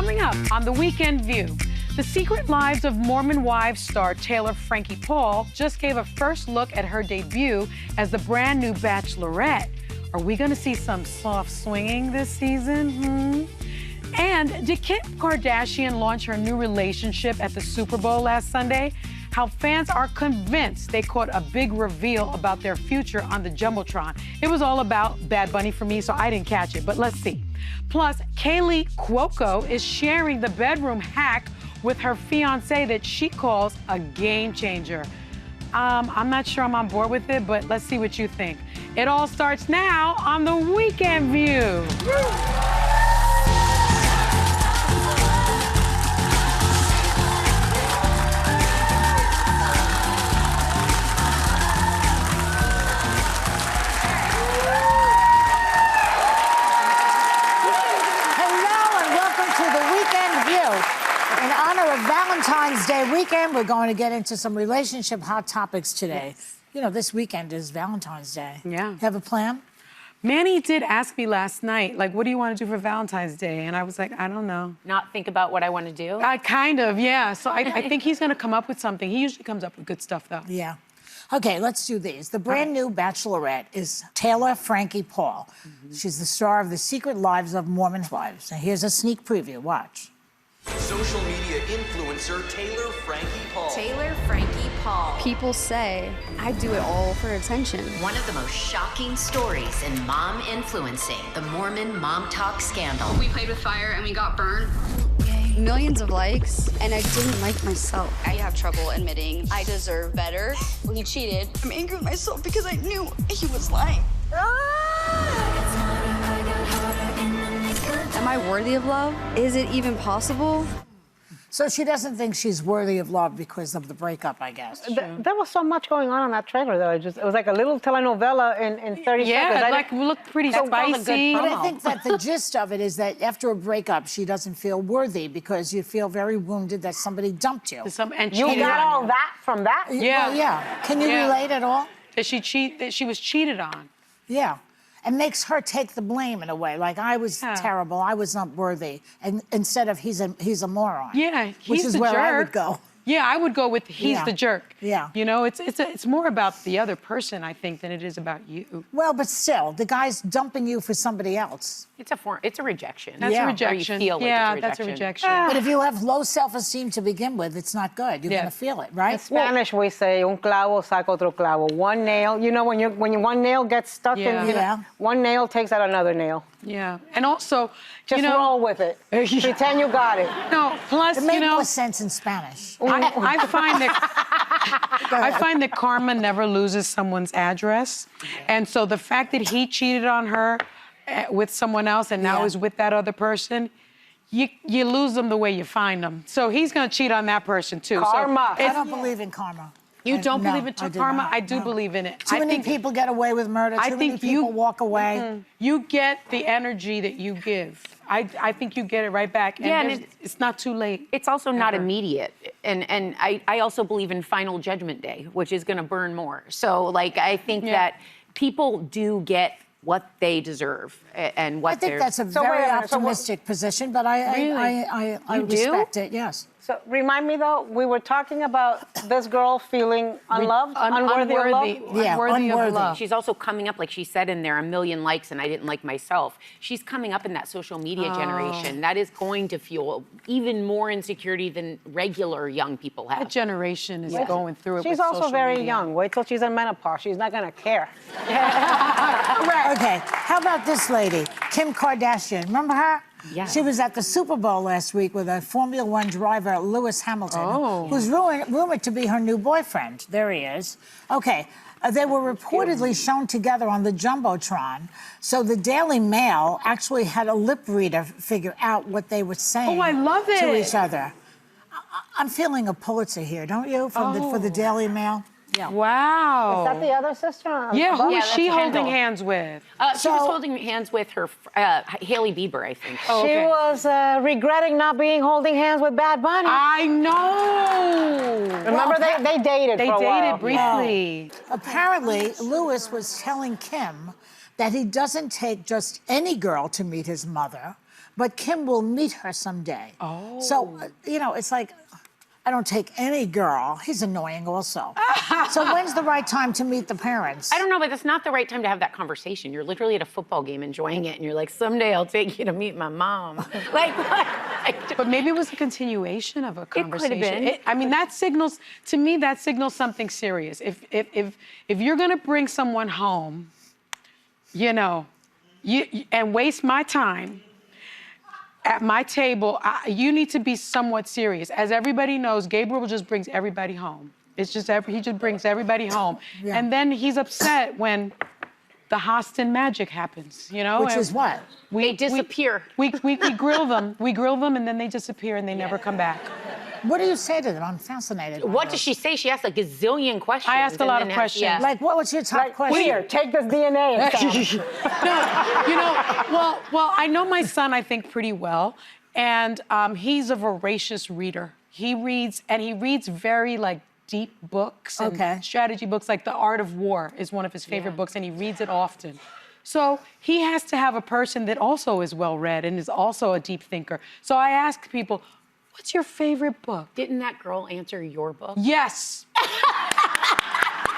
Coming up on The Weekend View, The Secret Lives of Mormon Wives star Taylor Frankie Paul just gave a first look at her debut as the brand new Bachelorette. Are we going to see some soft swinging this season? And did Kim Kardashian launch her new relationship at the Super Bowl last Sunday? How fans are convinced they caught a big reveal about their future on the Jumbotron. It was all about Bad Bunny for me, so I didn't catch it, but let's see. Plus, Kaley Cuoco is sharing the bedroom hack with her fiance that she calls a game changer. I'm not sure I'm on board with it, but let's see what you think. It all starts now on The Weekend View. In honor of Valentine's Day weekend, we're going to get into some relationship hot topics today. Yes. You know, this weekend is Valentine's Day. Yeah. You have a plan? Manny did ask me last night, like, what do you want to do for Valentine's Day? And I was like, I don't know. Not think about what I want to do? Kind of, yeah. So I think he's going to come up with something. He usually comes up with good stuff, though. Yeah. Okay, let's do these. The brand new Bachelorette is Taylor Frankie Paul. She's the star of The Secret Lives of Mormon Wives. Now, here's a sneak preview. Watch. Social media influencer Taylor Frankie Paul. Taylor Frankie Paul. People say I do it all for attention. One of the most shocking stories in mom influencing, the Mormon mom talk scandal. We played with fire and we got burned. Millions of likes, and I didn't like myself. I have trouble admitting I deserve better. When he cheated, I'm angry with myself because I knew he was lying. Am I worthy of love? Is it even possible? So she doesn't think she's worthy of love because of the breakup, I guess. There was so much going on that trailer, though. It was like a little telenovela in 30 seconds. Yeah, like, looked pretty spicy. But I think that the gist of it is that after a breakup, she doesn't feel worthy because you feel very wounded that somebody dumped you. And You got all that from that? Yeah. Well, yeah. Can you relate at all? That she was cheated on. Yeah. And makes her take the blame in a way, like I was terrible, I was not worthy, and instead of he's a moron. Yeah, which is where I would go. Yeah, I would go with he's the jerk. Yeah. You know, it's more about the other person, I think, than it is about you. Well, but still, the guy's dumping you for somebody else. It's a rejection. That's a rejection. Or you feel like it's a rejection. That's a rejection. But if you have low self-esteem to begin with, it's not good. You're gonna feel it, right? In Spanish, we say un clavo saca otro clavo. One nail, you know, when one nail gets stuck in, one nail takes out another nail. Yeah, and also, just roll with it. Pretend you got it. No, plus, it makes more sense in Spanish. I find that karma never loses someone's address, and so the fact that he cheated on her with someone else and now is with that other person, you lose them the way you find them. So he's going to cheat on that person too. Karma. So I don't believe in karma. You don't believe in karma? Not. I do believe in it. Too many people get away with murder. Too many people walk away. You get the energy that you give. I think you get it right back. And it's not too late. It's also not immediate. And I also believe in Final Judgment Day, which is going to burn more. So, like, I think that people do get what they deserve and what they're... I think that's a very optimistic position, but I respect it, yes. So remind me, though, we were talking about this girl feeling unloved, unworthy of love? Yeah, unworthy of love. She's also coming up, like she said in there, 1 million likes and I didn't like myself. She's coming up in that social media generation. That is going to fuel even more insecurity than regular young people have. That generation is going through it. She's also very young. Wait till she's in menopause. She's not going to care. Okay, how about this lady, Kim Kardashian? Remember her? Yeah. She was at the Super Bowl last week with a Formula One driver, Lewis Hamilton, who's rumored to be her new boyfriend. There he is. Okay, they were reportedly shown together on the Jumbotron, so the Daily Mail actually had a lip reader figure out what they were saying I love to it. each other. I'm feeling a Pulitzer here, don't you, for the Daily Mail? Yeah. Wow. Is that the other sister? Yeah, who is that's she holding Kendall. hands with? She was holding hands with her, Hailey Bieber, I think. She was regretting not being holding hands with Bad Bunny. I know. Remember, they dated for a while. They dated briefly. Apparently, Lewis was telling Kim that he doesn't take just any girl to meet his mother, but Kim will meet her someday. Oh. So, you know, it's like, I don't take any girl. He's annoying also. So when's the right time to meet the parents? I don't know, but it's not the right time to have that conversation. You're literally at a football game enjoying it, and you're like, someday I'll take you to meet my mom. like, but maybe it was a continuation of a conversation. It could have been. I mean, that signals, to me, that signals something serious. If you're gonna bring someone home, you know, and waste my time at my table, you need to be somewhat serious. As everybody knows, Gabriel just brings everybody home. It's just, he just brings everybody home. Yeah. And then he's upset when the Hostin magic happens, you know? Which is what? They disappear. We grill them. We grill them, and then they disappear, and they never come back. What do you say to them? I'm fascinated. by What this. does she say? She asks a gazillion questions. I ask a lot of questions. Yeah. Like, what was your top question? Here, take this DNA and stuff. No, you know, well, I know my son, I think, pretty well, and he's a voracious reader. He reads very, like, deep books and strategy books, like The Art of War is one of his favorite books, and he reads it often. So he has to have a person that also is well-read and is also a deep thinker. So I ask people, what's your favorite book? Didn't that girl answer your book? Yes.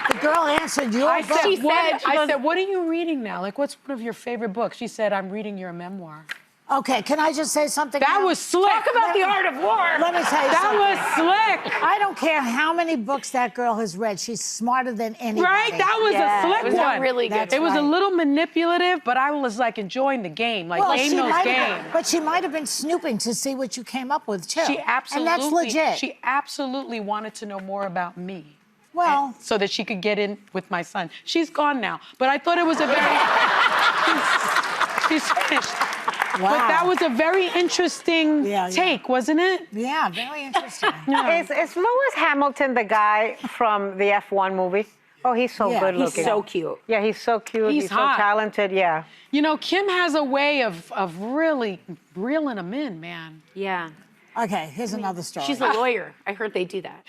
The girl answered your book. I said, what are you reading now? Like, what's one of your favorite books? She said, I'm reading your memoir. Okay, can I just say something? That was slick. Talk about The Art of War. Let me tell you That something. was slick. I don't care how many books that girl has read. She's smarter than anybody. Right? That was a slick it was one. really good. That's It was a right. little manipulative, but I was like enjoying the game, like game knows game. But she might have been snooping to see what you came up with too. She absolutely, and that's legit. She absolutely wanted to know more about me. Well, so that she could get in with my son. She's gone now, but I thought it was a very, she's finished. wow. But that was a very interesting take, wasn't it? Yeah, very interesting. Is Lewis Hamilton the guy from the F1 movie? Oh, he's so good looking. He's so cute. Yeah, he's so cute. He's so hot. talented. Yeah. You know, Kim has a way of really reeling them in, man. Yeah. Okay, here's another story. She's a lawyer. I heard they do that.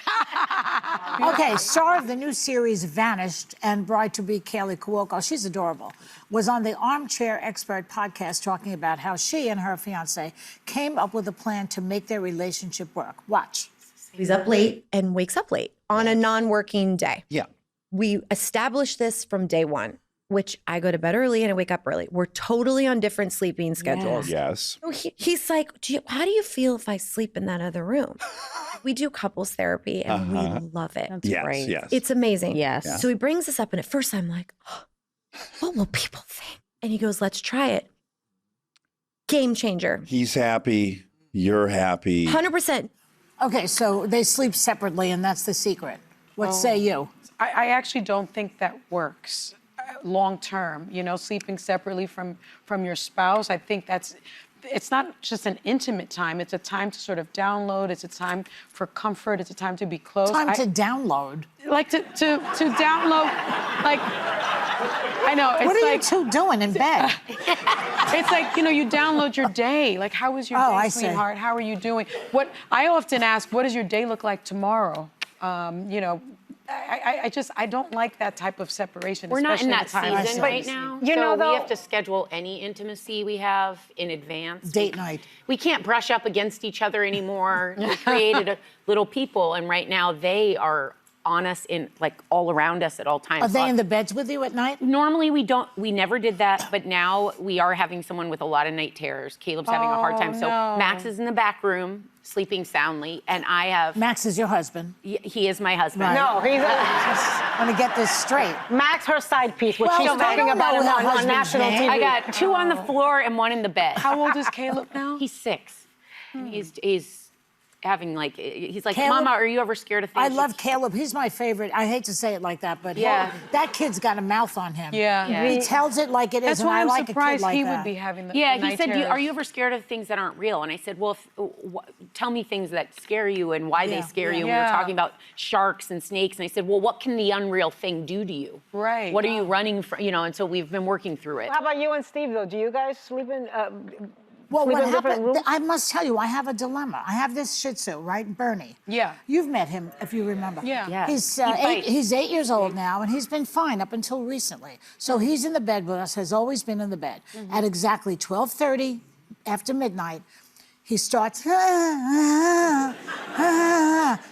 Okay, star of the new series Vanished and bride-to-be Kaley Cuoco, she's adorable, was on the Armchair Expert podcast talking about how she and her fiancé came up with a plan to make their relationship work. Watch. He's up late and wakes up late on a non-working day. Yeah. We established this from day one, which I go to bed early and I wake up early. We're totally on different sleeping schedules. Yes. So he's like, how do you feel if I sleep in that other room? We do couples therapy and we love it. That's great. Yes. It's amazing. Yes. Yeah. So he brings this up and at first I'm like, oh, what will people think? And he goes, let's try it. Game changer. He's happy. You're happy. 100%. Okay, so they sleep separately and that's the secret. What say you? I actually don't think that works long term. You know, sleeping separately from your spouse. I think it's not just an intimate time. It's a time to sort of download. It's a time for comfort. It's a time to be close. Time to download. Like to download. Like I know. It's What are like, you two doing in bed? It's like, you know, you download your day. Like, how was your day, I see. sweetheart? How are you doing? What I often ask, what does your day look like tomorrow? You know, I don't like that type of separation. We're not in that especially the time season right now. You know, so though- we have to schedule any intimacy we have in advance. Date night. We can't brush up against each other anymore. We created a little people, and right now they are on us all around us at all times. Are they in the beds with you at night? Normally we never did that, but now we are having someone with a lot of night terrors. Caleb's having a hard time. So no. Max is in the back room, sleeping soundly, and I have... Max is your husband. He is my husband. Right. No, he's I want to get this straight. Max, her side piece, which Well, she's I talking don't about know him her on husband's national name. TV. I got 2 on the floor and 1 in the bed. How old is Caleb now? He's 6. And he's having he's like, Caleb- Mama, are you ever scared of things? I love Caleb. He's my favorite. I hate to say it like that, but Yeah. that kid's got a mouth on him. Yeah. He tells it like it is, That's and why I I'm like a kid surprised like he that. would be having the Yeah, the he night said, terrors. are you ever scared of things that aren't real? And I said, well, tell me things that scare you and why they scare you. And we were talking about sharks and snakes. And I said, well, what can the unreal thing do to you? Right. What are you running from? You know, and so we've been working through it. How about you and Steve, though? Do you guys sleep in... Well, sleep what in different happened? rooms? I must tell you, I have a dilemma. I have this Shih Tzu, right, Bernie. Yeah. You've met him, if you remember. Yeah. Yeah. He's He bites. he's 8 years old now, and he's been fine up until recently. So he's in the bed with us. Has always been in the bed. At exactly 12:30 after midnight, he starts,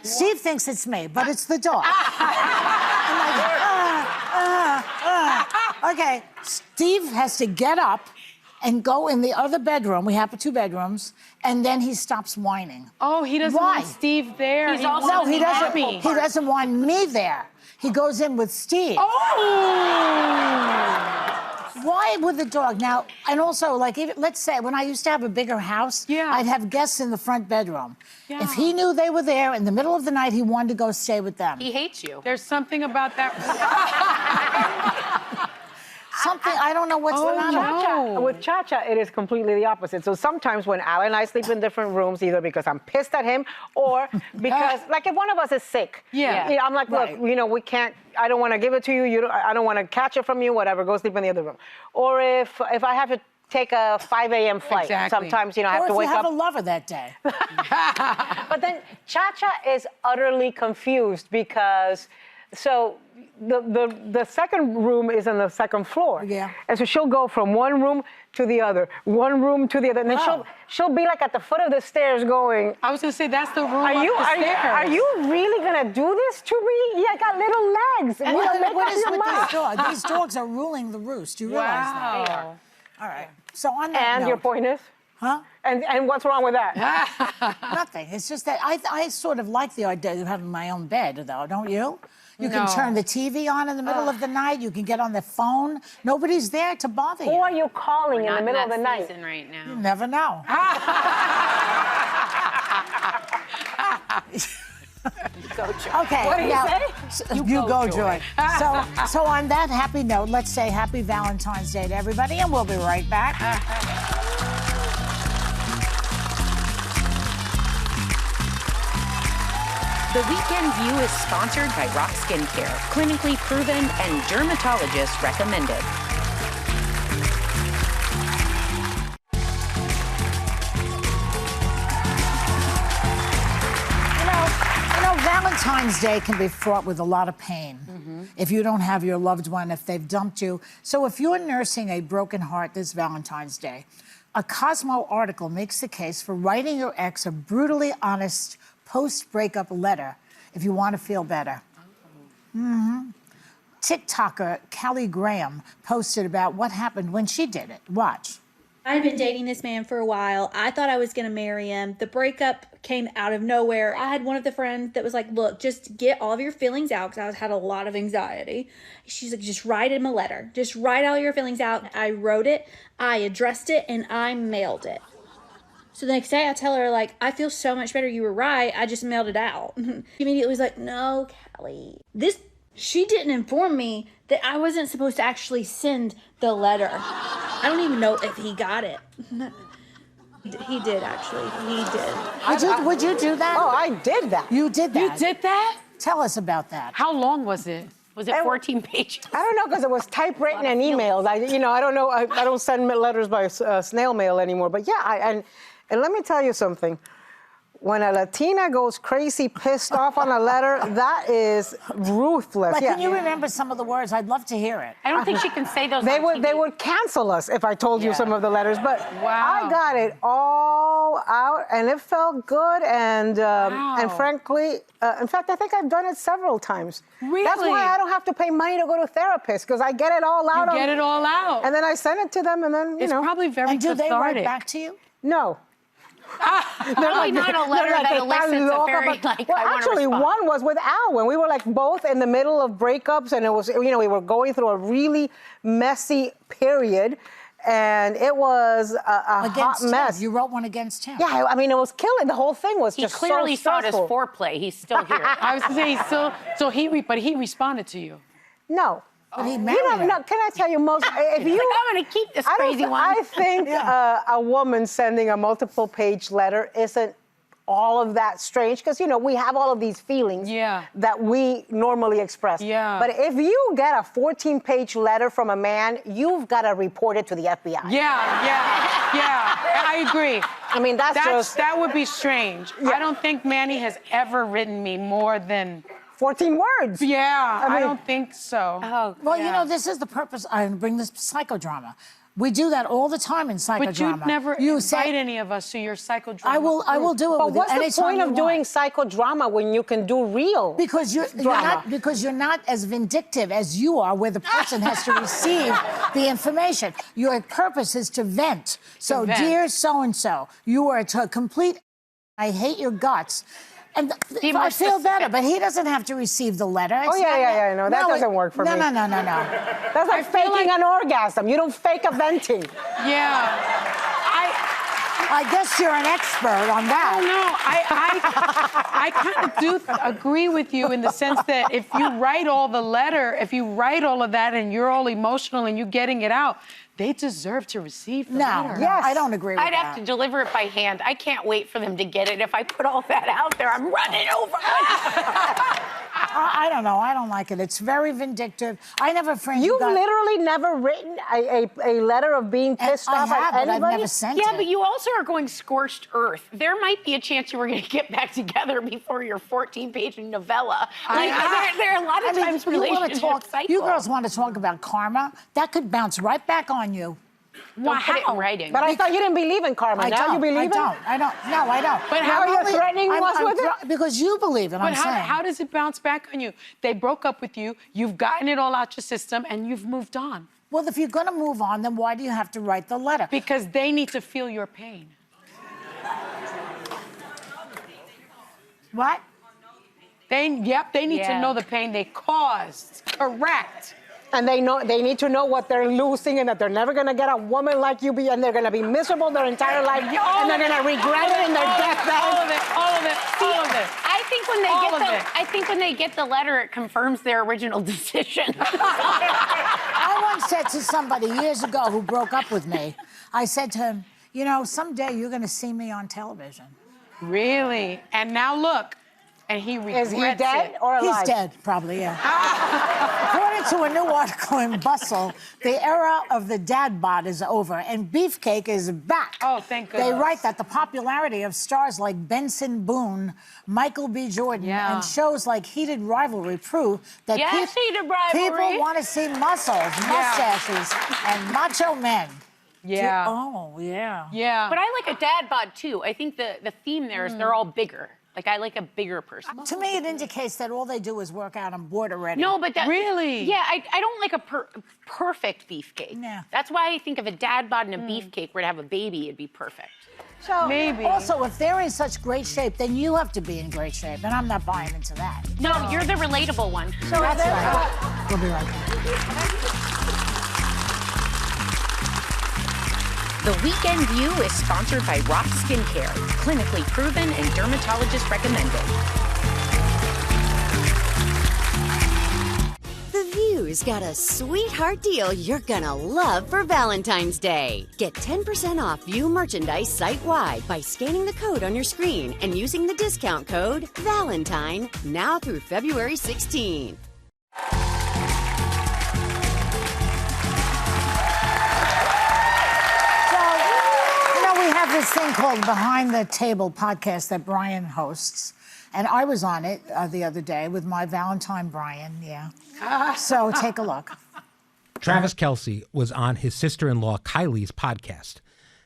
Steve thinks it's me, but it's the dog. I'm like, okay, Steve has to get up and go in the other bedroom. We have 2 bedrooms, and then he stops whining. Oh, he doesn't want Steve there. He's also He doesn't want me there. He goes in with Steve. Oh! Why with the dog? Now, and also, like, let's say when I used to have a bigger house, I'd have guests in the front bedroom. Yeah. If he knew they were there in the middle of the night, he wanted to go stay with them. He hates you. There's something about that. Something, I don't know what's the matter. With Cha-Cha, it is completely the opposite. So sometimes when Al and I sleep in different rooms, either because I'm pissed at him or because, like, if one of us is sick, I'm like, look, you know, we can't, I don't want to give it to you, I don't want to catch it from you, whatever, go sleep in the other room. Or if I have to take a 5 a.m. flight, sometimes, you know, I have to wake up. Or if you have a lover that day. But then Cha-Cha is utterly confused because, so the second room is on the second floor. Yeah. And so she'll go from one room to the other, one room to the other, and then she'll be like at the foot of the stairs going. I was gonna say that's the room are you really gonna do this to me? Yeah, I got little legs. And what is with these dogs? These dogs are ruling the roost. Do you realize that? They are. All right. So on that note, your point is? Huh? And what's wrong with that? Nothing. It's just that I sort of like the idea of having my own bed, though, don't you? You can turn the TV on in the middle of the night. You can get on the phone. Nobody's there to bother you. Who are you calling in the middle of the night? Right now. You never know. Okay. What do you say? You go, Joy. So on that happy note, let's say happy Valentine's Day to everybody, and we'll be right back. The Weekend View is sponsored by Rock Skincare, clinically proven and dermatologist recommended. You know, Valentine's Day can be fraught with a lot of pain if you don't have your loved one, if they've dumped you. So if you're nursing a broken heart this Valentine's Day, a Cosmo article makes the case for writing your ex a brutally honest post-breakup letter if you want to feel better. TikToker Kaley Graham posted about what happened when she did it. Watch. I'd been dating this man for a while. I thought I was going to marry him. The breakup came out of nowhere. I had one of the friends that was like, look, just get all of your feelings out, because I had a lot of anxiety. She's like, just write him a letter. Just write all your feelings out. I wrote it, I addressed it, and I mailed it. So the next day I tell her, like, I feel so much better. You were right. I just mailed it out. She immediately was like, no, Kaley. She didn't inform me that I wasn't supposed to actually send the letter. I don't even know if he got it. He did, actually. He did. Would you do that? Oh, I did that. You did that? You did that? Tell us about that. How long was it? Was it 14 pages? I don't know, because it was typewritten and emailed. I don't know. I don't send letters by snail mail anymore. But yeah, and let me tell you something. When a Latina goes crazy, pissed off on a letter, that is ruthless. Like, can you remember some of the words? I'd love to hear it. I don't think she can say those. They would cancel us if I told you some of the letters. But I got it all out, and it felt good. And frankly, in fact, I think I've done it several times. Really? That's why I don't have to pay money to go to a therapist, because I get it all out. You get it all out. And then I send it to them, and then it's probably very cathartic. And do they write back to you? No. Probably not a letter that elicits a very, like, well, I want to actually, respond. one was with Al, when we were like both in the middle of breakups, and it was, we were going through a really messy period, and it was a hot mess. You wrote one against him. Yeah, I mean, it was killing. The whole thing was just clearly so saw it as stressful. foreplay. He's still here. I was gonna say but he responded to you. No. But he married her. No, can I tell you, most, if you... I'm going to keep this crazy one. I think a woman sending a multiple-page letter isn't all of that strange, because, we have all of these feelings that we normally express. Yeah. But if you get a 14-page letter from a man, you've got to report it to the FBI. Yeah, I agree. I mean, that would be strange. I don't think Manny has ever written me more than 14 words. Yeah, I don't think so. Well, this is the purpose. I bring this psychodrama. We do that all the time in psychodrama. But you'd never invite any of us to your psychodrama. I will do it. But what's the point of doing psychodrama when you can do real? Because you're not as vindictive as you are, where the person has to receive the information. Your purpose is to vent. So, dear so and so, you are to complete. I hate your guts. And I feel better, but he doesn't have to receive the letter. Oh, yeah, no, that doesn't work for me. No. That's like faking an orgasm. You don't fake a venting. Yeah. I guess you're an expert on that. I kind of do agree with you in the sense that if you write all the letter, if you write all of that and you're all emotional and you're getting it out, they deserve to receive the letter. Yes. I don't agree with that. I'd have to deliver it by hand. I can't wait for them to get it. If I put all that out there, I'm running over. I don't know. I don't like it. It's very vindictive. I never, Frankie. You've literally never written a letter of being pissed off at anybody? I've never sent it. Yeah, but you also are going scorched earth. There might be a chance you were going to get back together before your 14-page novella. There are a lot of times relationships cycle. You girls want to talk about karma? That could bounce right back on you. Don't put it in writing. But I thought you didn't believe in karma. Now you believe it? I don't. No, I don't. But how are you threatening us with it? Because you believe it, But how does it bounce back on you? They broke up with you, you've gotten it all out your system, and you've moved on. Well, if you're going to move on, then why do you have to write the letter? Because they need to feel your pain. What? They need to know the pain they caused. Correct. And they need to know what they're losing and that they're never going to get a woman like you, and they're going to be miserable their entire life, and they're going to regret it in their deathbed. All of it. I think when they get the letter, it confirms their original decision. I once said to somebody years ago who broke up with me, I said to him, you know, someday you're going to see me on television. Really? And now look. And he regrets it. Is he dead or alive? He's dead, probably, yeah. According to a new article in Bustle, the era of the dad bod is over, and Beefcake is back. Oh, thank goodness. They write that the popularity of stars like Benson Boone, Michael B. Jordan, and shows like Heated Rivalry prove that people want to see muscles, mustaches, and macho men. Yeah. Yeah. But I like a dad bod, too. I think the theme there is they're all bigger. Like, I like a bigger person. To me, it indicates that all they do is work out on board already. No, but Really? Yeah, I don't like a perfect beefcake. Yeah. That's why I think if a dad bod and a beefcake were to have a baby, it'd be perfect. So, maybe. Also, if they're in such great shape, then you have to be in great shape, and I'm not buying into that. No, you're the relatable one. So that's right. We'll be right back. The Weekend View is sponsored by Rock Skincare, clinically proven and dermatologist recommended. The View's got a sweetheart deal you're gonna love for Valentine's Day. Get 10% off View merchandise site-wide by scanning the code on your screen and using the discount code VALENTINE now through February 16th. This thing called Behind the Table podcast that Brian hosts, and I was on it the other day with my Valentine Brian, So take a look. Travis Kelce was on his sister-in-law Kaley's podcast.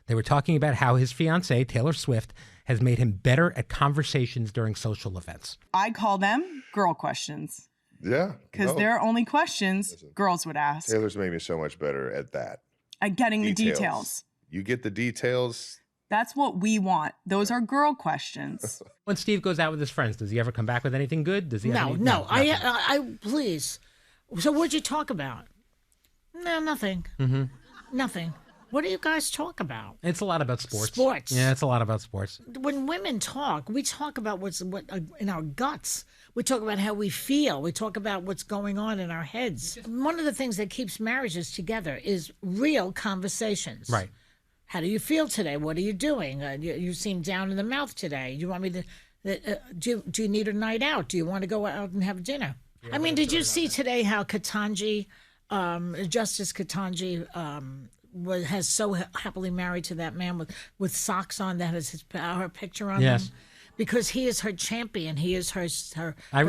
They were talking about how his fiancée, Taylor Swift, has made him better at conversations during social events. I call them girl questions. Yeah. Because they're only questions girls would ask. Taylor's made me so much better at that. At getting the details. You get the details. That's what we want. Those are girl questions. When Steve goes out with his friends, does he ever come back with anything good? Does he? No. I please. So what'd you talk about? No, nothing. Mm-hmm. Nothing. What do you guys talk about? It's a lot about sports. Sports. Yeah, it's a lot about sports. When women talk, we talk about what's in our guts. We talk about how we feel. We talk about what's going on in our heads. One of the things that keeps marriages together is real conversations. Right. How do you feel today? What are you doing? You seem down in the mouth today. You want me to? Do you need a night out? Do you want to go out and have dinner? Yeah, I mean, did you see today how Ketanji, Justice Ketanji, has so happily married to that man with socks on that has her picture on them? Because he is her champion. He is her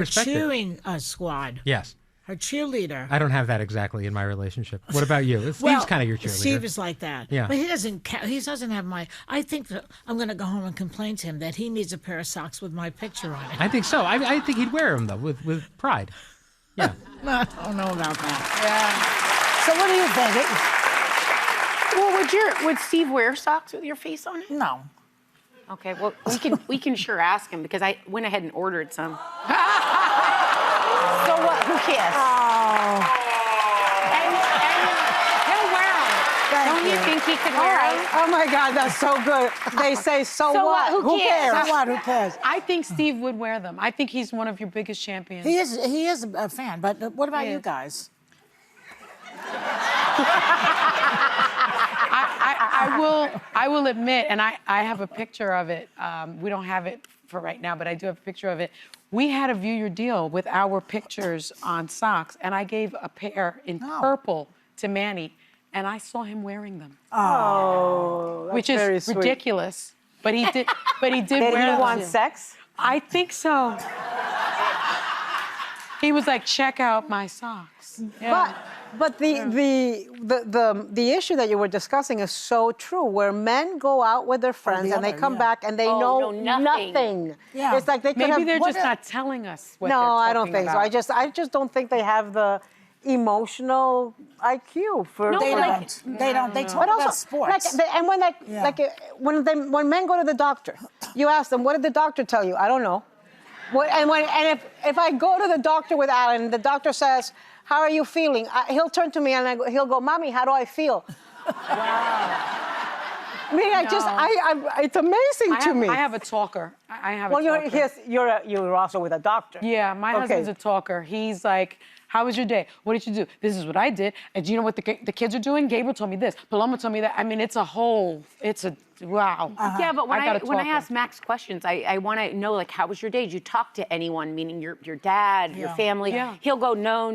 cheering squad. Yes. Her cheerleader. I don't have that exactly in my relationship. What about you? Steve's kind of your cheerleader. Steve is like that. Yeah. But he doesn't have my... I think that I'm going to go home and complain to him that he needs a pair of socks with my picture on it. I think so. I think he'd wear them, though, with pride. Yeah. I don't know about that. Yeah. So what do you think? Well, would Steve wear socks with your face on it? No. Okay, well, we can sure ask him because I went ahead and ordered some. So what? Who cares? Oh. And he'll wear them. Don't you think he could wear them? Oh my God, that's so good. They say, so what? Who cares? So what? Who cares? I think Steve would wear them. I think he's one of your biggest champions. He is a fan, but what about you guys? I will admit, and I have a picture of it. We don't have it for right now, but I do have a picture of it. We had a View Your Deal with our pictures on socks, and I gave a pair in purple to Manny, and I saw him wearing them. Oh, that's which is very sweet. ridiculous. But he did. But he did wear them. Did he want sex? I think so. He was like, check out my socks. Yeah. But the issue that you were discussing is so true, where men go out with their friends and they come back and they know nothing. Yeah. It's like they could Maybe they're just not telling us what No, they're I don't think about. so. I just don't think they have the emotional IQ for. No, they don't. They talk about sports. When men go to the doctor, you ask them, what did the doctor tell you? I don't know. If I go to the doctor with Alan, the doctor says, how are you feeling? He'll turn to me and he'll go, Mommy, how do I feel? Wow. I mean, it's amazing to me. I have a talker. I have a talker. You're also with a doctor. Yeah, my husband's a talker. He's like, how was your day? What did you do? This is what I did. And do you know what the kids are doing? Gabriel told me this. Paloma told me that. I mean, wow. Yeah, but when I ask Max questions, I want to know, like, how was your day? Did you talk to anyone, meaning your dad, your family? Yeah. He'll go, no.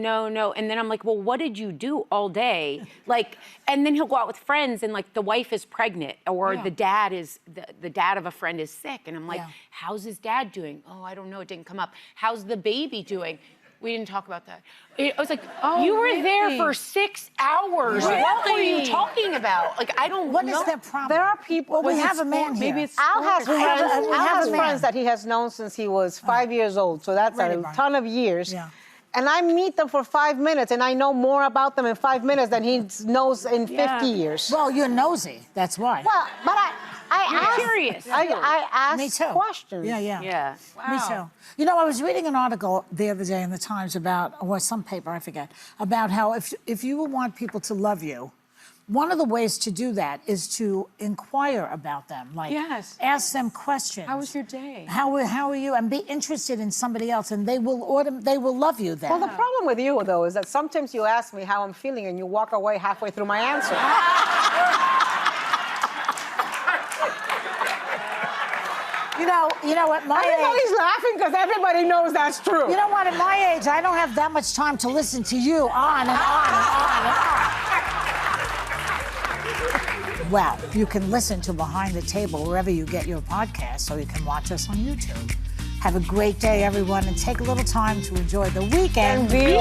And then I'm like, well, what did you do all day? Like, and then he'll go out with friends and, like, the wife is pregnant or the dad is, the dad of a friend is sick. And I'm like, how's his dad doing? Oh, I don't know. It didn't come up. How's the baby doing? We didn't talk about that. I was like, you were there for 6 hours. Really? What were you talking about? Like, I don't know. What is their problem? There are people. We have a man here. Maybe it's Al has have a friends that he has known since he was 5 years old. So that's a ton of years. Yeah. And I meet them for 5 minutes, and I know more about them in 5 minutes than he knows in 50 years. Well, you're nosy. That's why. Well, but I'm curious. I ask questions. Yeah. Wow. Me too. You know, I was reading an article the other day in the Times about, or some paper, I forget, about how if you want people to love you, one of the ways to do that is to inquire about them. Like, ask them questions. How was your day? How are you? And be interested in somebody else, and they will love you then. Well, the problem with you, though, is that sometimes you ask me how I'm feeling, and you walk away halfway through my answer. You know, at my Everybody's laughing because everybody knows that's true. You know what? At my age, I don't have that much time to listen to you on and on and on. Well, you can listen to Behind the Table wherever you get your podcasts, or you can watch us on YouTube. Have a great day, everyone, and take a little time to enjoy the weekend view.